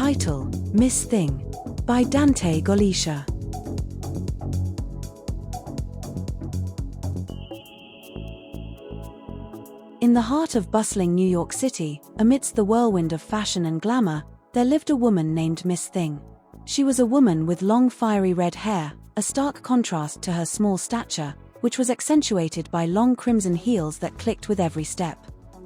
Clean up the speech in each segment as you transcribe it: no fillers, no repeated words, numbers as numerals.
Title: Miss Thing, by Dante Goliscia. In the heart of bustling New York City, amidst the whirlwind of fashion and glamour, there lived a woman named Miss Thing. She was a woman with long fiery red hair, a stark contrast to her small stature, which was accentuated by long crimson heels that clicked with every step.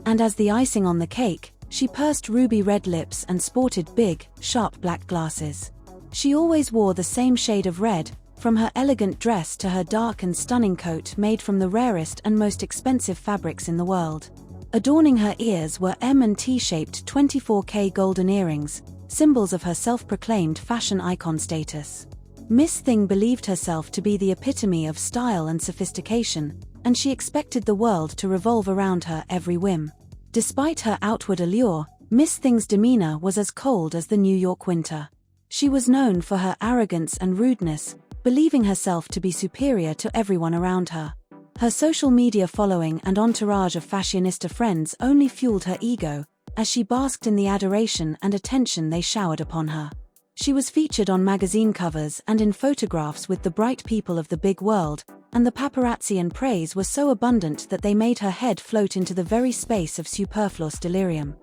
And as the icing on the cake, she pursed ruby red lips and sported big, sharp black glasses. She always wore the same shade of red, from her elegant dress to her dark and stunning coat made from the rarest and most expensive fabrics in the world. Adorning her ears were M&T-shaped 24K golden earrings, symbols of her self-proclaimed fashion icon status. Miss Thing believed herself to be the epitome of style and sophistication, and she expected the world to revolve around her every whim. Despite her outward allure, Miss Thing's demeanor was as cold as the New York winter. She was known for her arrogance and rudeness, believing herself to be superior to everyone around her. Her social media following and entourage of fashionista friends only fueled her ego, as she basked in the adoration and attention they showered upon her. She was featured on magazine covers and in photographs with the bright people of the big world, and the paparazzi and praise were so abundant that they made her head float into the very space of superfluous delirium.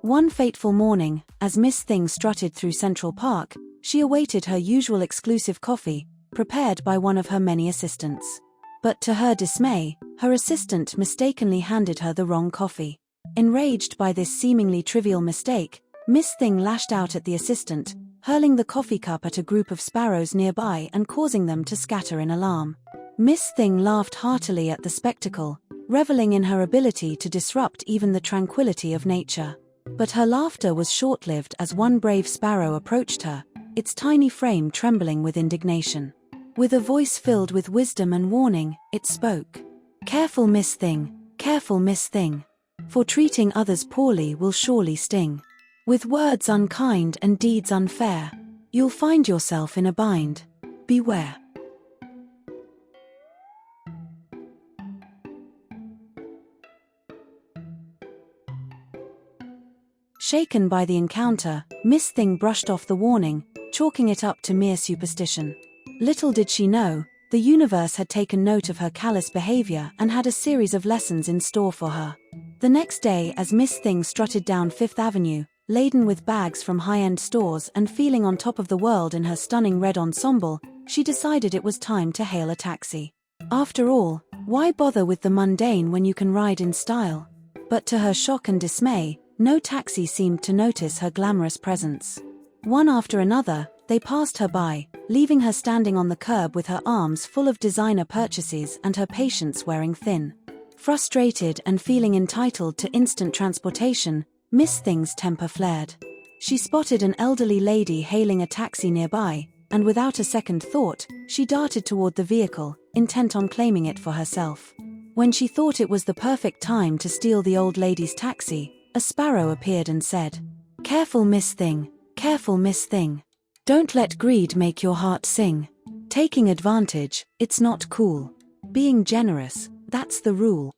One fateful morning, as Miss Thing strutted through Central Park, she awaited her usual exclusive coffee, prepared by one of her many assistants. But to her dismay, her assistant mistakenly handed her the wrong coffee. Enraged by this seemingly trivial mistake, Miss Thing lashed out at the assistant, hurling the coffee cup at a group of sparrows nearby and causing them to scatter in alarm. Miss Thing laughed heartily at the spectacle, reveling in her ability to disrupt even the tranquility of nature. But her laughter was short-lived as one brave sparrow approached her, its tiny frame trembling with indignation. With a voice filled with wisdom and warning, it spoke. "Careful, Miss Thing, careful, Miss Thing. For treating others poorly will surely sting. With words unkind and deeds unfair, you'll find yourself in a bind. Beware." Shaken by the encounter, Miss Thing brushed off the warning, chalking it up to mere superstition. Little did she know, the universe had taken note of her callous behavior and had a series of lessons in store for her. The next day, as Miss Thing strutted down Fifth Avenue, laden with bags from high-end stores and feeling on top of the world in her stunning red ensemble, she decided it was time to hail a taxi. After all, why bother with the mundane when you can ride in style? But to her shock and dismay, no taxi seemed to notice her glamorous presence. One after another, they passed her by, leaving her standing on the curb with her arms full of designer purchases and her patience wearing thin. Frustrated and feeling entitled to instant transportation, Miss Thing's temper flared. She spotted an elderly lady hailing a taxi nearby, and without a second thought, she darted toward the vehicle, intent on claiming it for herself. When she thought it was the perfect time to steal the old lady's taxi, a sparrow appeared and said, "Careful, Miss Thing, careful, Miss Thing. Don't let greed make your heart sing. Taking advantage, it's not cool. Being generous, that's the rule."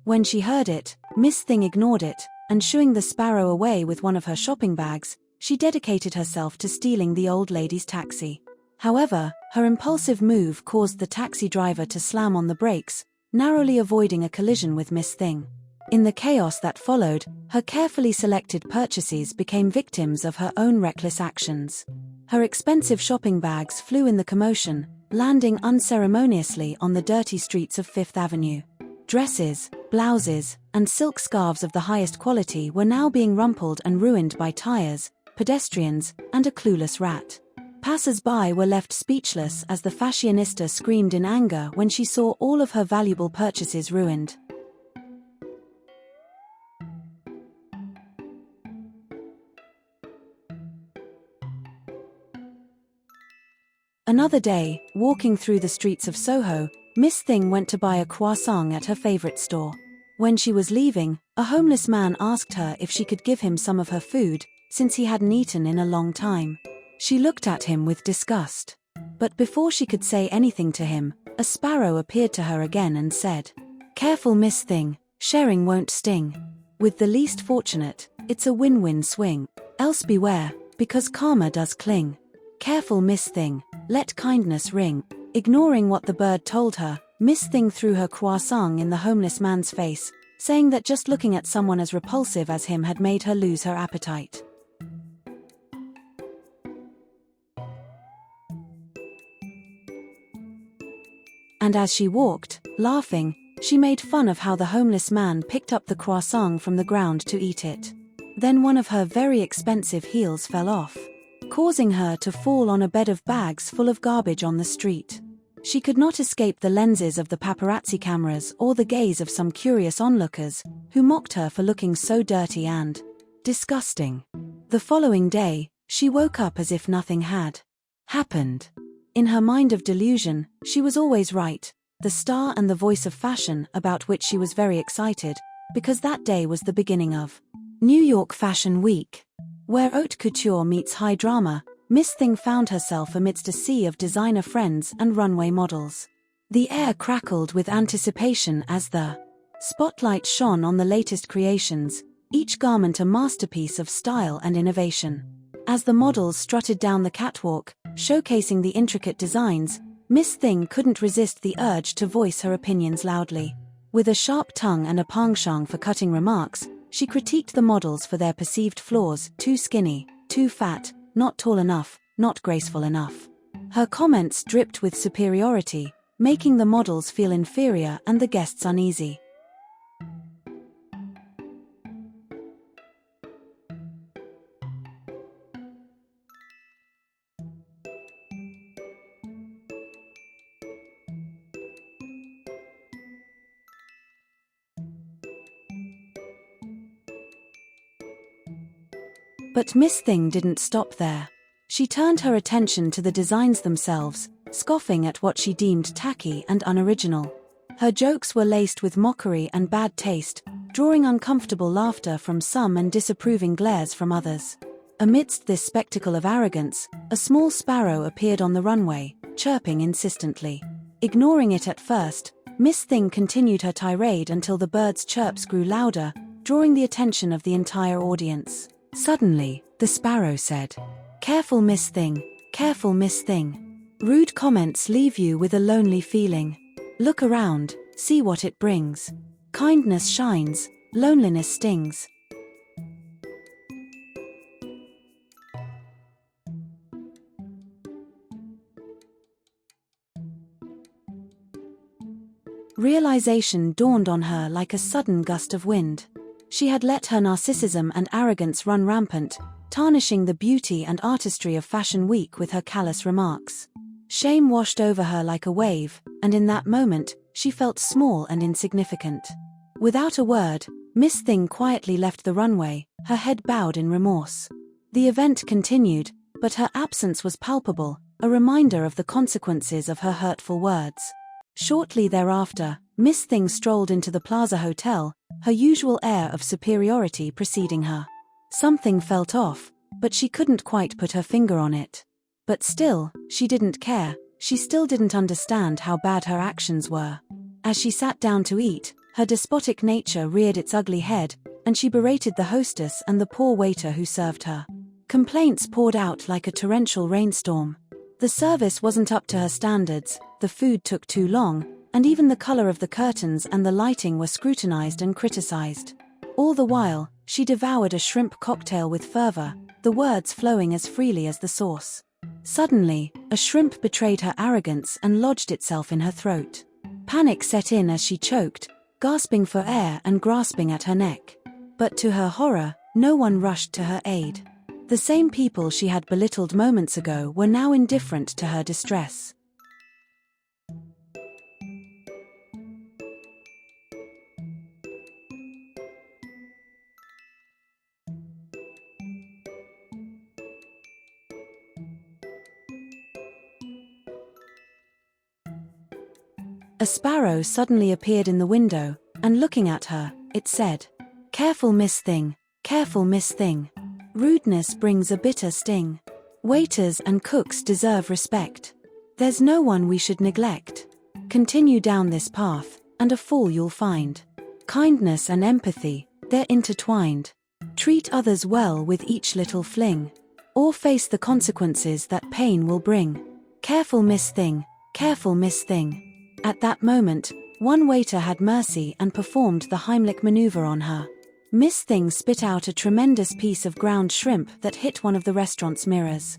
When she heard it, Miss Thing ignored it, and shooing the sparrow away with one of her shopping bags, she dedicated herself to stealing the old lady's taxi. However, her impulsive move caused the taxi driver to slam on the brakes, narrowly avoiding a collision with Miss Thing. In the chaos that followed, her carefully selected purchases became victims of her own reckless actions. Her expensive shopping bags flew in the commotion, landing unceremoniously on the dirty streets of Fifth Avenue. Dresses, blouses, and silk scarves of the highest quality were now being rumpled and ruined by tires, pedestrians, and a clueless rat. Passers-by were left speechless as the fashionista screamed in anger when she saw all of her valuable purchases ruined. Another day, walking through the streets of Soho, Miss Thing went to buy a croissant at her favorite store. When she was leaving, a homeless man asked her if she could give him some of her food, since he hadn't eaten in a long time. She looked at him with disgust. But before she could say anything to him, a sparrow appeared to her again and said, "Careful, Miss Thing, sharing won't sting. With the least fortunate, it's a win-win swing. Else beware, because karma does cling. Careful, Miss Thing, let kindness ring." Ignoring what the bird told her, Miss Thing threw her croissant in the homeless man's face, saying that just looking at someone as repulsive as him had made her lose her appetite. And as she walked, laughing, she made fun of how the homeless man picked up the croissant from the ground to eat it. Then one of her very expensive heels fell off, causing her to fall on a bed of bags full of garbage on the street. She could not escape the lenses of the paparazzi cameras or the gaze of some curious onlookers, who mocked her for looking so dirty and disgusting. The following day, she woke up as if nothing had happened. In her mind of delusion, she was always right, the star and the voice of fashion, about which she was very excited, because that day was the beginning of New York Fashion Week. Where haute couture meets high drama, Miss Thing found herself amidst a sea of designer friends and runway models. The air crackled with anticipation as the spotlight shone on the latest creations, each garment a masterpiece of style and innovation. As the models strutted down the catwalk, showcasing the intricate designs, Miss Thing couldn't resist the urge to voice her opinions loudly. With a sharp tongue and a penchant for cutting remarks, she critiqued the models for their perceived flaws: too skinny, too fat, not tall enough, not graceful enough. Her comments dripped with superiority, making the models feel inferior and the guests uneasy. But Miss Thing didn't stop there. She turned her attention to the designs themselves, scoffing at what she deemed tacky and unoriginal. Her jokes were laced with mockery and bad taste, drawing uncomfortable laughter from some and disapproving glares from others. Amidst this spectacle of arrogance, a small sparrow appeared on the runway, chirping insistently. Ignoring it at first, Miss Thing continued her tirade until the bird's chirps grew louder, drawing the attention of the entire audience. Suddenly, the sparrow said, "Careful, Miss Thing, careful, Miss Thing. Rude comments leave you with a lonely feeling. Look around, see what it brings. Kindness shines, loneliness stings." Realization dawned on her like a sudden gust of wind. She had let her narcissism and arrogance run rampant, tarnishing the beauty and artistry of Fashion Week with her callous remarks. Shame washed over her like a wave, and in that moment, she felt small and insignificant. Without a word, Miss Thing quietly left the runway, her head bowed in remorse. The event continued, but her absence was palpable, a reminder of the consequences of her hurtful words. Shortly thereafter, Miss Thing strolled into the Plaza Hotel, her usual air of superiority preceding her. Something felt off, but she couldn't quite put her finger on it. But still, she didn't care. She still didn't understand how bad her actions were. As she sat down to eat, her despotic nature reared its ugly head, and she berated the hostess and the poor waiter who served her. Complaints poured out like a torrential rainstorm. The service wasn't up to her standards, the food took too long, and even the color of the curtains and the lighting were scrutinized and criticized. All the while, she devoured a shrimp cocktail with fervor, the words flowing as freely as the sauce. Suddenly, a shrimp betrayed her arrogance and lodged itself in her throat. Panic set in as she choked, gasping for air and grasping at her neck. But to her horror, no one rushed to her aid. The same people she had belittled moments ago were now indifferent to her distress. A sparrow suddenly appeared in the window, and looking at her, it said, "Careful, Miss Thing, careful, Miss Thing. Rudeness brings a bitter sting. Waiters and cooks deserve respect. There's no one we should neglect. Continue down this path, and a fool you'll find. Kindness and empathy, they're intertwined. Treat others well with each little fling, or face the consequences that pain will bring. Careful, Miss Thing, careful, Miss Thing." At that moment, one waiter had mercy and performed the Heimlich maneuver on her. Miss Thing spit out a tremendous piece of ground shrimp that hit one of the restaurant's mirrors.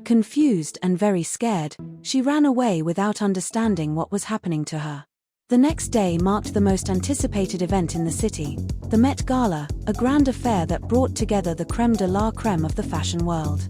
Confused and very scared, she ran away without understanding what was happening to her. The next day marked the most anticipated event in the city, the Met Gala, a grand affair that brought together the creme de la creme of the fashion world.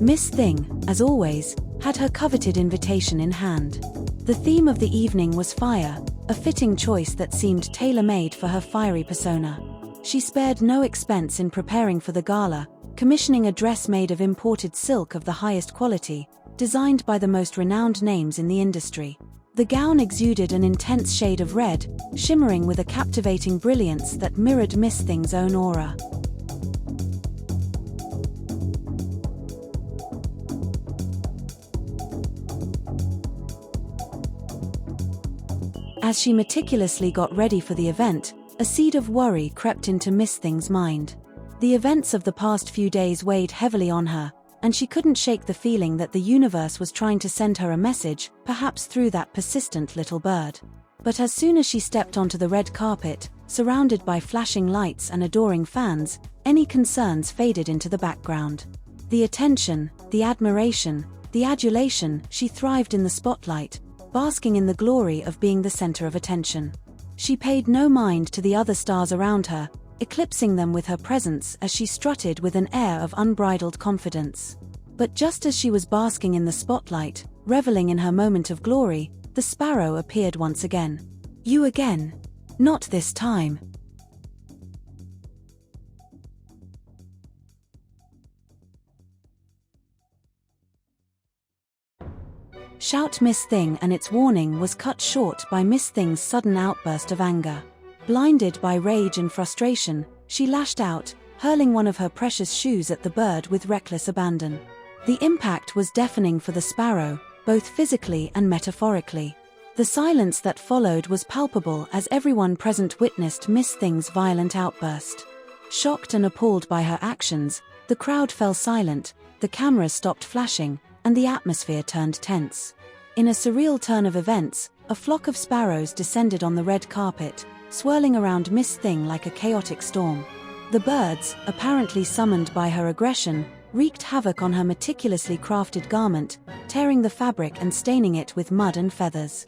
Miss Thing, as always, had her coveted invitation in hand. The theme of the evening was fire, a fitting choice that seemed tailor-made for her fiery persona. She spared no expense in preparing for the gala, commissioning a dress made of imported silk of the highest quality, designed by the most renowned names in the industry. The gown exuded an intense shade of red, shimmering with a captivating brilliance that mirrored Miss Thing's own aura. As she meticulously got ready for the event, a seed of worry crept into Miss Thing's mind. The events of the past few days weighed heavily on her, and she couldn't shake the feeling that the universe was trying to send her a message, perhaps through that persistent little bird. But as soon as she stepped onto the red carpet, surrounded by flashing lights and adoring fans, any concerns faded into the background. The attention, the admiration, the adulation, she thrived in the spotlight, basking in the glory of being the center of attention. She paid no mind to the other stars around her, eclipsing them with her presence as she strutted with an air of unbridled confidence. But just as she was basking in the spotlight, reveling in her moment of glory, the sparrow appeared once again. "You again? Not this time." Shout Miss Thing, and its warning was cut short by Miss Thing's sudden outburst of anger. Blinded by rage and frustration, she lashed out, hurling one of her precious shoes at the bird with reckless abandon. The impact was deafening for the sparrow, both physically and metaphorically. The silence that followed was palpable as everyone present witnessed Miss Thing's violent outburst. Shocked and appalled by her actions, the crowd fell silent, the cameras stopped flashing, and the atmosphere turned tense. In a surreal turn of events, a flock of sparrows descended on the red carpet, swirling around Miss Thing like a chaotic storm. The birds, apparently summoned by her aggression, wreaked havoc on her meticulously crafted garment, tearing the fabric and staining it with mud and feathers.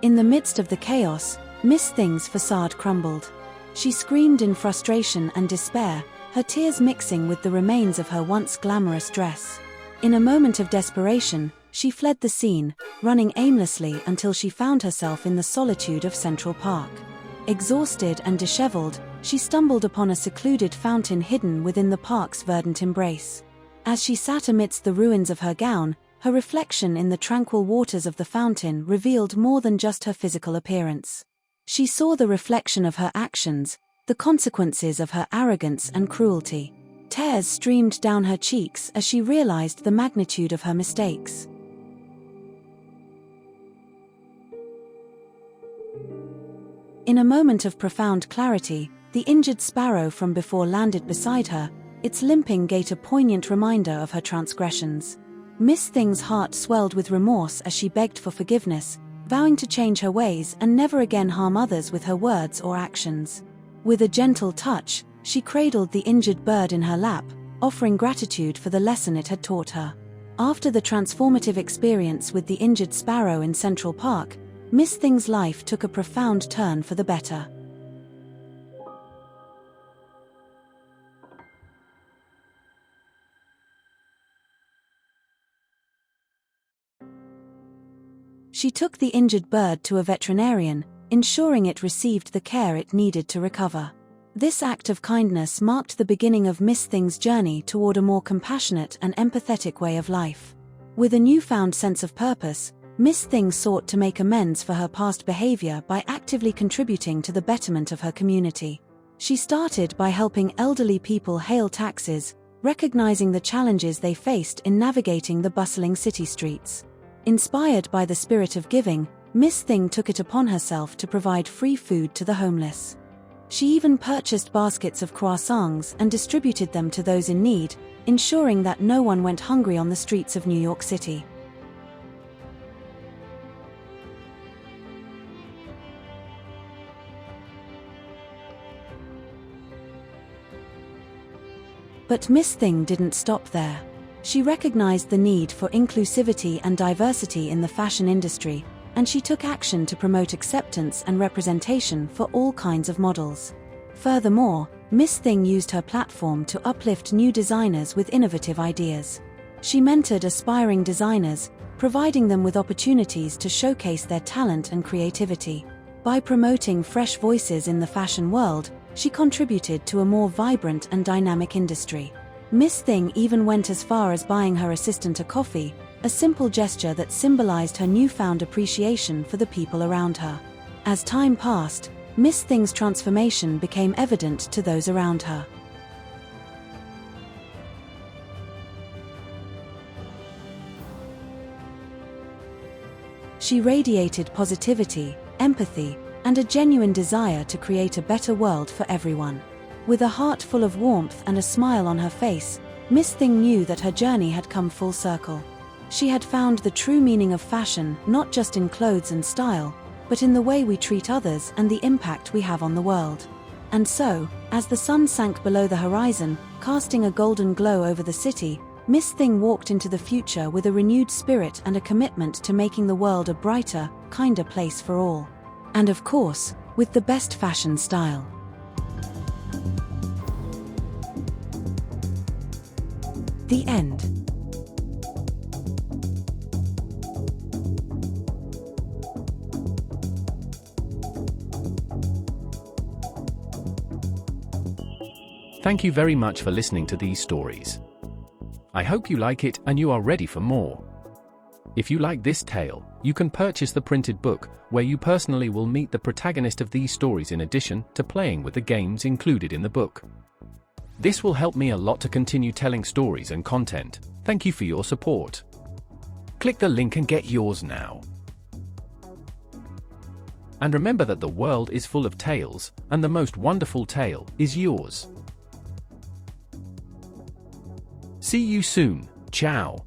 In the midst of the chaos, Miss Thing's facade crumbled. She screamed in frustration and despair, her tears mixing with the remains of her once glamorous dress. In a moment of desperation, she fled the scene, running aimlessly until she found herself in the solitude of Central Park. Exhausted and disheveled, she stumbled upon a secluded fountain hidden within the park's verdant embrace. As she sat amidst the ruins of her gown, her reflection in the tranquil waters of the fountain revealed more than just her physical appearance. She saw the reflection of her actions, the consequences of her arrogance and cruelty. Tears streamed down her cheeks as she realized the magnitude of her mistakes. In a moment of profound clarity, the injured sparrow from before landed beside her, its limping gait a poignant reminder of her transgressions. Miss Thing's heart swelled with remorse as she begged for forgiveness, vowing to change her ways and never again harm others with her words or actions. With a gentle touch, she cradled the injured bird in her lap, offering gratitude for the lesson it had taught her. After the transformative experience with the injured sparrow in Central Park, Miss Thing's life took a profound turn for the better. She took the injured bird to a veterinarian, ensuring it received the care it needed to recover. This act of kindness marked the beginning of Miss Thing's journey toward a more compassionate and empathetic way of life. With a newfound sense of purpose, Miss Thing sought to make amends for her past behavior by actively contributing to the betterment of her community. She started by helping elderly people hail taxis, recognizing the challenges they faced in navigating the bustling city streets. Inspired by the spirit of giving, Miss Thing took it upon herself to provide free food to the homeless. She even purchased baskets of croissants and distributed them to those in need, ensuring that no one went hungry on the streets of New York City. But Miss Thing didn't stop there. She recognized the need for inclusivity and diversity in the fashion industry, and she took action to promote acceptance and representation for all kinds of models. Furthermore, Miss Thing used her platform to uplift new designers with innovative ideas. She mentored aspiring designers, providing them with opportunities to showcase their talent and creativity. By promoting fresh voices in the fashion world, she contributed to a more vibrant and dynamic industry. Miss Thing even went as far as buying her assistant a coffee, a simple gesture that symbolized her newfound appreciation for the people around her. As time passed, Miss Thing's transformation became evident to those around her. She radiated positivity, empathy, and a genuine desire to create a better world for everyone. With a heart full of warmth and a smile on her face, Miss Thing knew that her journey had come full circle. She had found the true meaning of fashion not just in clothes and style, but in the way we treat others and the impact we have on the world. And so, as the sun sank below the horizon, casting a golden glow over the city, Miss Thing walked into the future with a renewed spirit and a commitment to making the world a brighter, kinder place for all. And of course, with the best fashion style. The end. Thank you very much for listening to these stories. I hope you like it and you are ready for more. If you like this tale, you can purchase the printed book, where you personally will meet the protagonist of these stories in addition to playing with the games included in the book. This will help me a lot to continue telling stories and content. Thank you for your support. Click the link and get yours now. And remember that the world is full of tales, and the most wonderful tale is yours. See you soon. Ciao.